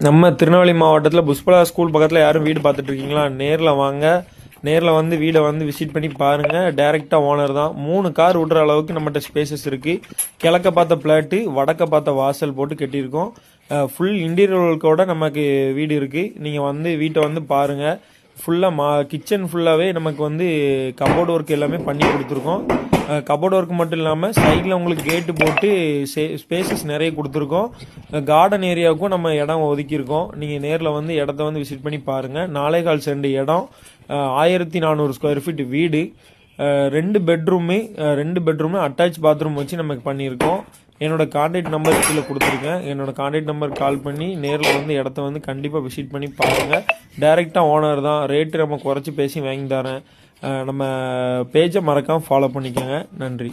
நம்ம திருநெல்வேலி மாவட்டத்தில் புஷ்பலா ஸ்கூல் பக்கத்தில் யாரும் வீடு பார்த்துட்டு இருக்கீங்களா? நேரில் வாங்க, நேரில் வந்து வீடை வந்து விசிட் பண்ணி பாருங்கள். டைரெக்டாக ஓனர் தான். 3 கார் விடுற அளவுக்கு நம்மகிட்ட ஸ்பேசஸ் இருக்குது. கிழக்க பார்த்த பிளாட்டு, வடக்க பார்த்த வாசல் போட்டு கட்டியிருக்கோம். ஃபுல் இன்டீரியர் ஒர்க்கோட நமக்கு வீடு இருக்குது. நீங்கள் வந்து வீட்டை வந்து பாருங்கள். ஃபுல்லாக கிச்சன் ஃபுல்லாகவே நமக்கு வந்து கபோர்டு ஒர்க் எல்லாமே பண்ணி கொடுத்துருக்கோம். கபோர்டு ஒர்க் மட்டும் இல்லாமல் சைடில் உங்களுக்கு கேட்டு போட்டு ஸ்பேசஸ் நிறைய கொடுத்துருக்கோம். கார்டன் ஏரியாவுக்கும் நம்ம இடம் ஒதுக்கியிருக்கோம். நீங்கள் நேரில் வந்து இடத்த வந்து விசிட் பண்ணி பாருங்கள். 4.25 சென்ட் இடம், 1400 ஸ்கொயர் ஃபீட் வீடு, 2 பெட்ரூமு அட்டாச் பாத்ரூம் வச்சு நமக்கு பண்ணியிருக்கோம். என்னோடய கான்டாக்ட் நம்பர் கீழே கொடுத்துருக்கேன். என்னோடய கான்டாக்ட் நம்பர் கால் பண்ணி நேரில் வந்து இடத்த வந்து கண்டிப்பாக விசிட் பண்ணி பாருங்கள். டைரெக்டாக ஓனர் தான். ரேட்டு நம்ம குறைச்சி பேசி வாங்கி தரேன். நம்ம பேஜை மறக்காமல் ஃபாலோ பண்ணிக்கோங்க. நன்றி.